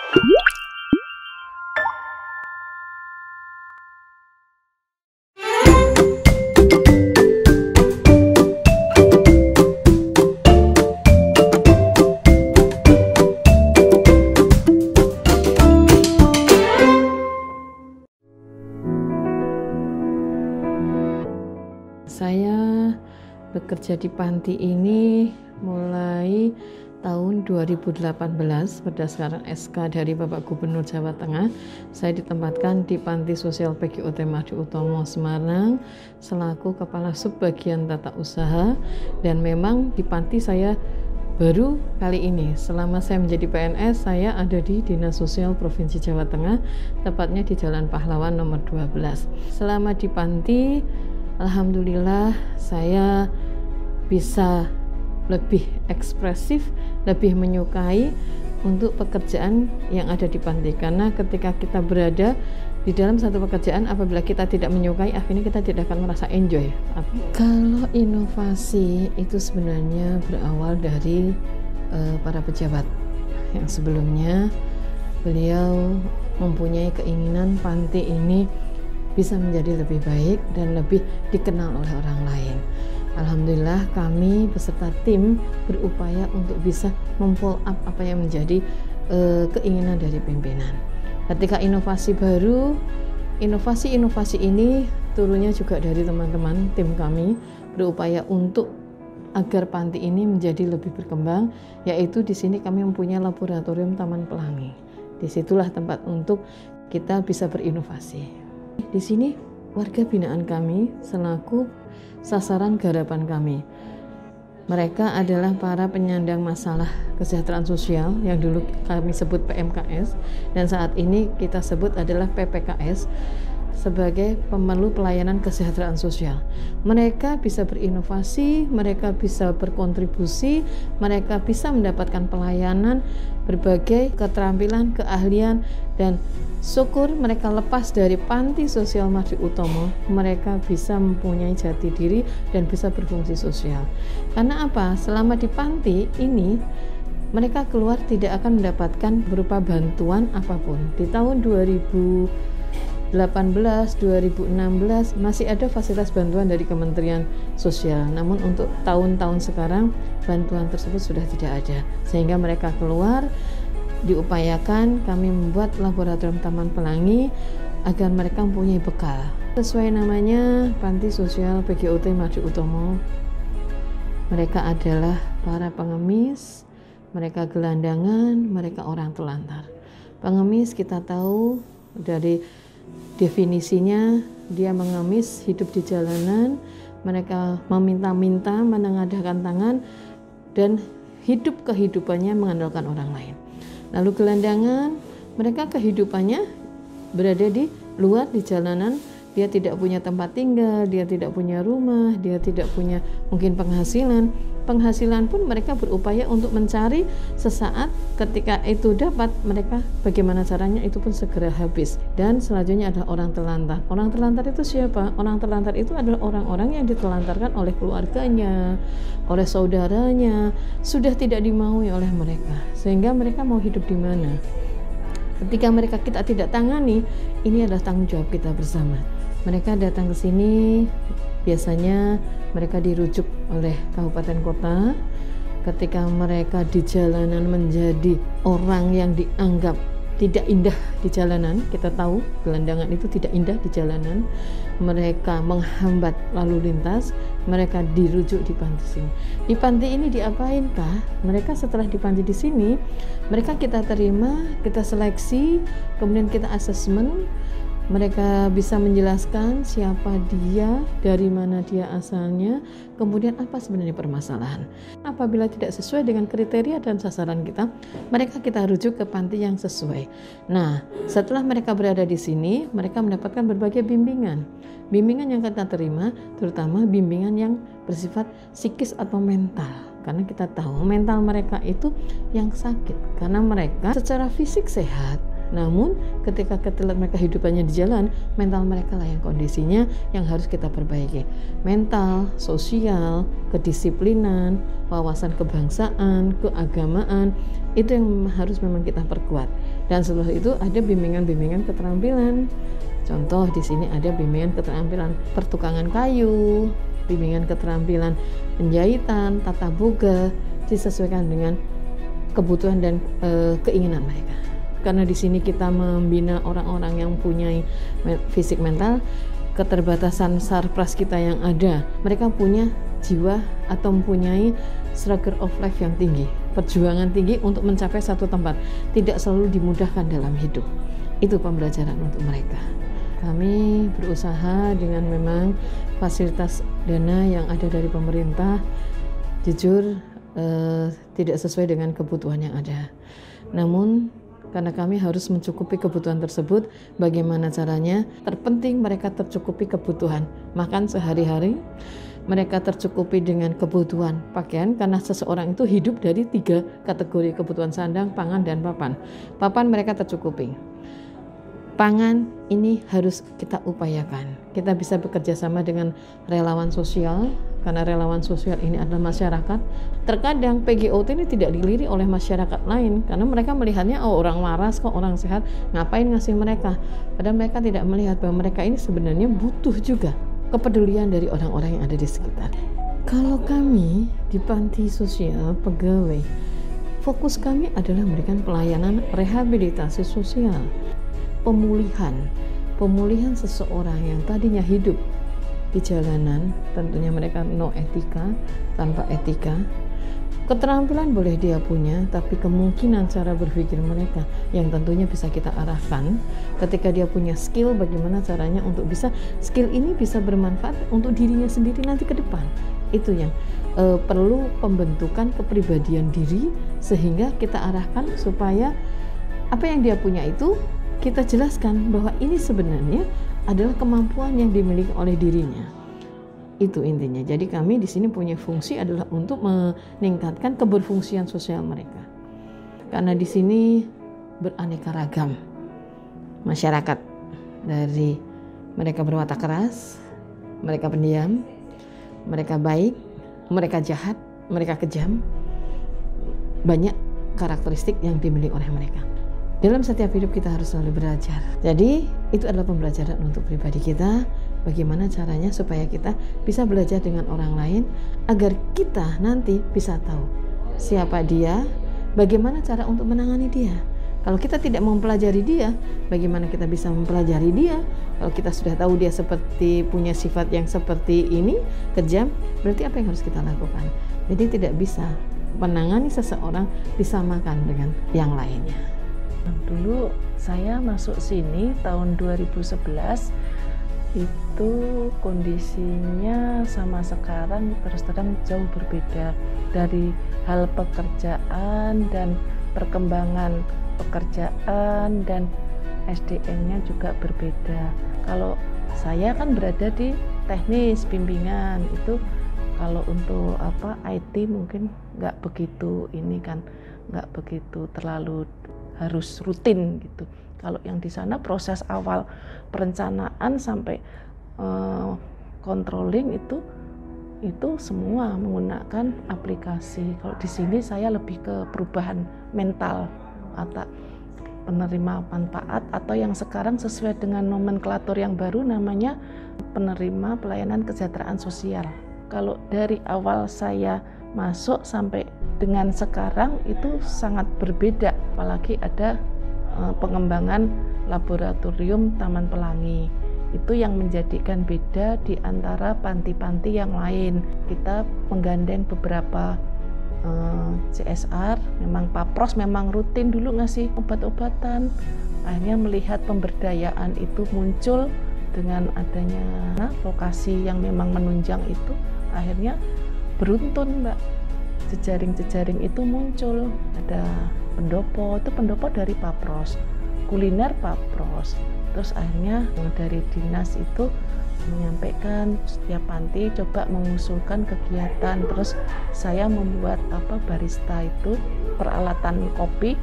Saya bekerja di panti ini mulai tahun 2018 berdasarkan SK dari Bapak Gubernur Jawa Tengah. Saya ditempatkan di Panti Sosial PGOT Madi Utomo Semarang selaku Kepala Subbagian Tata Usaha, dan memang di panti saya baru kali ini. Selama saya menjadi PNS, saya ada di Dinas Sosial Provinsi Jawa Tengah, tepatnya di Jalan Pahlawan nomor 12. Selama di panti, alhamdulillah saya bisa lebih ekspresif, lebih menyukai untuk pekerjaan yang ada di panti. Karena ketika kita berada di dalam satu pekerjaan, apabila kita tidak menyukai, akhirnya kita tidak akan merasa enjoy. Kalau inovasi itu sebenarnya berawal dari para pejabat yang sebelumnya beliau mempunyai keinginan panti ini bisa menjadi lebih baik dan lebih dikenal oleh orang lain. Alhamdulillah kami beserta tim berupaya untuk bisa memfollow up apa yang menjadi keinginan dari pimpinan. Ketika inovasi baru, inovasi ini turunnya juga dari teman-teman tim kami berupaya untuk agar panti ini menjadi lebih berkembang, yaitu di sini kami mempunyai laboratorium Taman Pelangi. Disitulah tempat untuk kita bisa berinovasi. Di sini warga binaan kami selaku sasaran garapan kami. Mereka adalah para penyandang masalah kesejahteraan sosial yang dulu kami sebut PMKS dan saat ini kita sebut adalah PPKS sebagai pemerlu pelayanan kesejahteraan sosial. Mereka bisa berinovasi, mereka bisa berkontribusi, mereka bisa mendapatkan pelayanan, berbagai keterampilan, keahlian, dan syukur mereka lepas dari Panti Sosial Madi Utomo, mereka bisa mempunyai jati diri dan bisa berfungsi sosial. Karena apa? Selama di panti ini mereka keluar tidak akan mendapatkan berupa bantuan apapun. Di tahun 2018, 2016 masih ada fasilitas bantuan dari Kementerian Sosial. Namun untuk tahun-tahun sekarang bantuan tersebut sudah tidak ada. Sehingga mereka keluar, diupayakan kami membuat laboratorium Taman Pelangi agar mereka mempunyai bekal. Sesuai namanya Panti Sosial PGOT Madi Utomo. Mereka adalah para pengemis, mereka gelandangan, mereka orang telantar. Pengemis kita tahu dari definisinya, dia mengemis, hidup di jalanan, mereka meminta-minta, menengadahkan tangan, dan hidup kehidupannya mengandalkan orang lain. Lalu gelandangan, mereka kehidupannya berada di luar, di jalanan, dia tidak punya tempat tinggal, dia tidak punya rumah, dia tidak punya mungkin penghasilan. Penghasilan pun mereka berupaya untuk mencari sesaat, ketika itu dapat mereka bagaimana caranya itu pun segera habis. Dan selanjutnya ada orang telantar. Orang telantar itu siapa? Orang telantar itu adalah orang-orang yang ditelantarkan oleh keluarganya, oleh saudaranya, sudah tidak dimaui oleh mereka, sehingga mereka mau hidup di mana? Ketika mereka kita tidak tangani, ini adalah tanggung jawab kita bersama. Mereka datang ke sini, biasanya mereka dirujuk oleh kabupaten kota. Ketika mereka di jalanan menjadi orang yang dianggap tidak indah di jalanan, kita tahu gelandangan itu tidak indah di jalanan, mereka menghambat lalu lintas, mereka dirujuk di panti sini. Di panti ini diapainkah? Mereka setelah di panti di sini, mereka kita terima, kita seleksi, kemudian kita asesmen. Mereka bisa menjelaskan siapa dia, dari mana dia asalnya, kemudian apa sebenarnya permasalahan. Apabila tidak sesuai dengan kriteria dan sasaran kita, mereka kita rujuk ke panti yang sesuai. Nah, setelah mereka berada di sini, mereka mendapatkan berbagai bimbingan. Bimbingan yang kita terima, terutama bimbingan yang bersifat psikis atau mental. Karena kita tahu mental mereka itu yang sakit, karena mereka secara fisik sehat, Namun ketika kita lihat mereka hidupannya di jalan, mental mereka lah yang kondisinya yang harus kita perbaiki. Mental, sosial, kedisiplinan, wawasan kebangsaan, keagamaan, itu yang harus memang kita perkuat. Dan setelah itu ada bimbingan-bimbingan keterampilan. Contoh di sini ada bimbingan keterampilan pertukangan kayu, bimbingan keterampilan penjahitan, tata boga, disesuaikan dengan kebutuhan dan keinginan mereka. Karena di sini kita membina orang-orang yang punya fisik mental, keterbatasan sarpras kita yang ada, mereka punya jiwa atau mempunyai struggle of life yang tinggi, perjuangan tinggi untuk mencapai satu tempat, tidak selalu dimudahkan dalam hidup. Itu pembelajaran untuk mereka. Kami berusaha dengan memang fasilitas dana yang ada dari pemerintah, jujur tidak sesuai dengan kebutuhan yang ada. Namun karena kami harus mencukupi kebutuhan tersebut, bagaimana caranya? Terpenting mereka tercukupi kebutuhan makan sehari-hari, mereka tercukupi dengan kebutuhan pakaian, karena seseorang itu hidup dari 3 kategori kebutuhan: sandang, pangan, dan papan. Papan mereka tercukupi. Pangan ini harus kita upayakan. Kita bisa bekerja sama dengan relawan sosial, karena relawan sosial ini adalah masyarakat. Terkadang PGOT ini tidak dilirik oleh masyarakat lain, karena mereka melihatnya, oh orang waras kok, orang sehat, ngapain ngasih mereka. Padahal mereka tidak melihat bahwa mereka ini sebenarnya butuh juga kepedulian dari orang-orang yang ada di sekitar. Kalau kami di panti sosial pegawai, fokus kami adalah memberikan pelayanan rehabilitasi sosial, pemulihan seseorang yang tadinya hidup di jalanan, tentunya mereka no etika, tanpa etika. Keterampilan boleh dia punya, tapi kemungkinan cara berpikir mereka yang tentunya bisa kita arahkan. Ketika dia punya skill, bagaimana caranya untuk bisa skill ini bisa bermanfaat untuk dirinya sendiri nanti ke depan. Itu yang perlu pembentukan kepribadian diri, sehingga kita arahkan supaya apa yang dia punya itu kita jelaskan bahwa ini sebenarnya adalah kemampuan yang dimiliki oleh dirinya. Itu intinya. Jadi kami di sini punya fungsi adalah untuk meningkatkan keberfungsian sosial mereka. Karena di sini beraneka ragam masyarakat, dari mereka berwatak keras, mereka pendiam, mereka baik, mereka jahat, mereka kejam. Banyak karakteristik yang dimiliki oleh mereka. Dalam setiap hidup kita harus selalu belajar. Jadi itu adalah pembelajaran untuk pribadi kita. Bagaimana caranya supaya kita bisa belajar dengan orang lain, agar kita nanti bisa tahu siapa dia, bagaimana cara untuk menangani dia. Kalau kita tidak mempelajari dia, bagaimana kita bisa mempelajari dia? Kalau kita sudah tahu dia seperti punya sifat yang seperti ini, kejam, berarti apa yang harus kita lakukan? Jadi tidak bisa menangani seseorang disamakan dengan yang lainnya. Dulu saya masuk sini tahun 2011, itu kondisinya sama sekarang terus terang jauh berbeda. Dari hal pekerjaan dan perkembangan pekerjaan dan SDM-nya juga berbeda. Kalau saya kan berada di teknis bimbingan, itu kalau untuk IT mungkin nggak begitu nggak begitu terlalu harus rutin gitu. Kalau yang di sana proses awal perencanaan sampai controlling itu semua menggunakan aplikasi. Kalau di sini saya lebih ke perubahan mental atau penerima manfaat, atau yang sekarang sesuai dengan nomenklatur yang baru namanya penerima pelayanan kesejahteraan sosial. Kalau dari awal saya masuk sampai dengan sekarang itu sangat berbeda, apalagi ada pengembangan laboratorium Taman Pelangi. Itu yang menjadikan beda di antara panti-panti yang lain. Kita menggandeng beberapa CSR, memang Papros memang rutin dulu ngasih obat-obatan. Akhirnya melihat pemberdayaan itu muncul dengan adanya lokasi yang memang menunjang itu, akhirnya beruntun Mbak. Jejaring-jejaring itu muncul, ada pendopo, itu pendopo dari Papros, kuliner Papros. Terus akhirnya dari dinas itu menyampaikan setiap panti coba mengusulkan kegiatan. Terus saya membuat barista itu peralatan kopi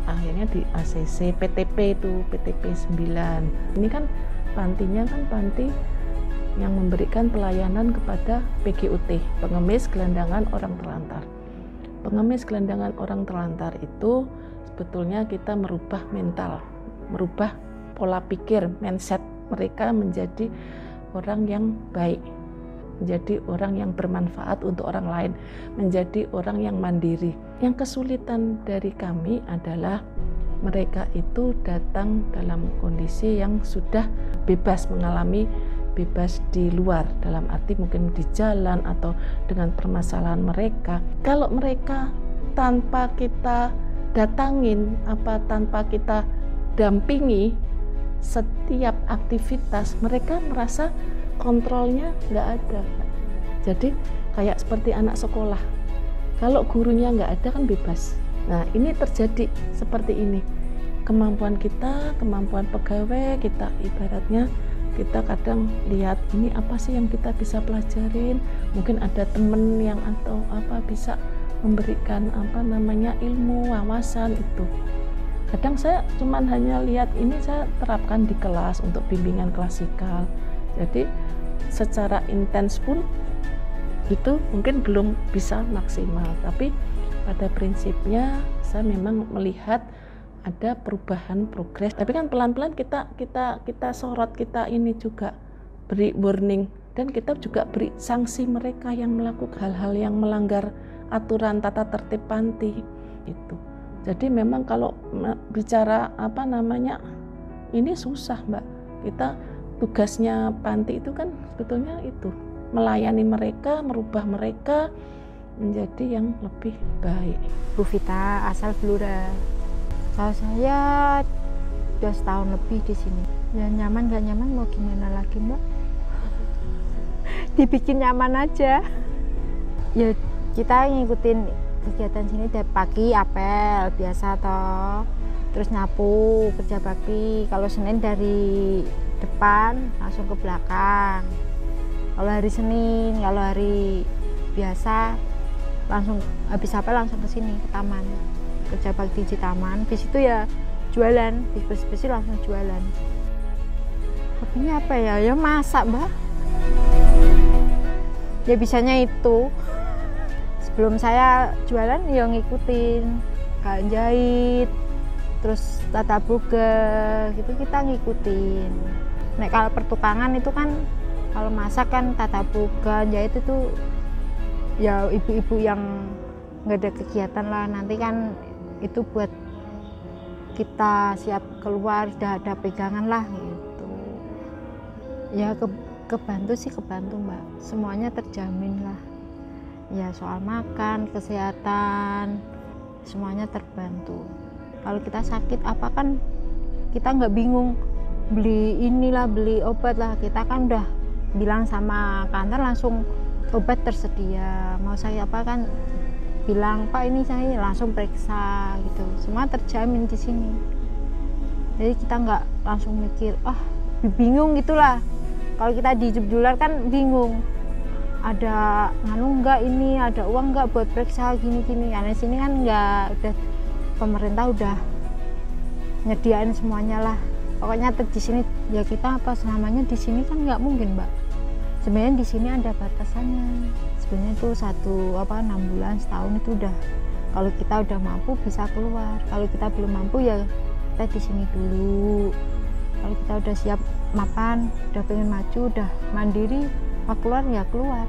akhirnya di ACC PTP itu PTP 9. Ini kan pantinya kan panti yang memberikan pelayanan kepada PGUT, pengemis gelandangan orang terlantar. Pengemis gelandangan orang terlantar itu sebetulnya kita merubah mental, merubah pola pikir, mindset mereka menjadi orang yang baik, menjadi orang yang bermanfaat untuk orang lain, menjadi orang yang mandiri. Yang kesulitan dari kami adalah mereka itu datang dalam kondisi yang sudah bebas mengalami bebas di luar, dalam arti mungkin di jalan atau dengan permasalahan mereka. Kalau mereka tanpa kita datangin, tanpa kita dampingi setiap aktivitas, mereka merasa kontrolnya nggak ada. Jadi kayak seperti anak sekolah, kalau gurunya nggak ada kan bebas. Nah ini terjadi seperti ini, kemampuan kita, kemampuan pegawai kita, ibaratnya kita kadang lihat ini apa sih yang kita bisa pelajarin, mungkin ada temen yang atau apa bisa memberikan ilmu, wawasan itu. Kadang saya cuman hanya lihat ini saya terapkan di kelas untuk bimbingan klasikal. Jadi secara intens pun itu mungkin belum bisa maksimal, tapi pada prinsipnya saya memang melihat ada perubahan progres. Tapi kan pelan-pelan kita sorot, kita ini juga beri warning, dan kita juga beri sanksi mereka yang melakukan hal-hal yang melanggar aturan tata tertib panti itu. Jadi memang kalau bicara ini susah, Mbak. Kita tugasnya panti itu kan sebetulnya itu melayani mereka, merubah mereka menjadi yang lebih baik. Bu Vita, asal Blora. Kalau saya udah setahun lebih di sini. Ya nyaman gak nyaman mau gimana lagi, Mbak? Dibikin nyaman aja. Ya kita ngikutin kegiatan sini dari pagi apel biasa toh. Terus nyapu, kerja bakti. Kalau Senin dari depan langsung ke belakang. Kalau hari Senin, kalau hari biasa langsung habis apel langsung ke sini ke taman. Kerja bakti di taman, di situ ya jualan, bersih langsung jualan. Hobinya apa ya? Ya masak, Mbak. Ya bisanya itu. Sebelum saya jualan ya ngikutin, kayak jahit, terus tata boga, gitu kita ngikutin. Nek kalau pertukangan itu kan, kalau masak kan tata boga, jahit itu ya ibu-ibu yang nggak ada kegiatan lah, nanti kan itu buat kita siap keluar sudah ada pegangan lah gitu. Ya kebantu sih, kebantu, Mbak, semuanya terjamin lah ya, soal makan, kesehatan semuanya terbantu. Kalau kita sakit apa kan kita nggak bingung beli inilah, beli obat lah, kita kan udah bilang sama kantor langsung obat tersedia, mau saya apa kan bilang Pak ini saya langsung periksa gitu, semua terjamin di sini. Jadi kita nggak langsung mikir bingung gitulah. Kalau kita di Jubjular kan bingung, ada nganu nggak ini, ada uang nggak buat periksa gini-gini. Karena sini kan nggak, udah pemerintah udah nyediain semuanya lah. Pokoknya di sini ya kita apa selamanya di sini kan nggak mungkin, Mbak. Sebenarnya di sini ada batasannya. Sebenarnya itu 6 bulan, setahun itu udah, kalau kita udah mampu bisa keluar. Kalau kita belum mampu ya kita di sini dulu. Kalau kita udah siap mapan, udah pengen maju, udah mandiri, mau keluar ya keluar.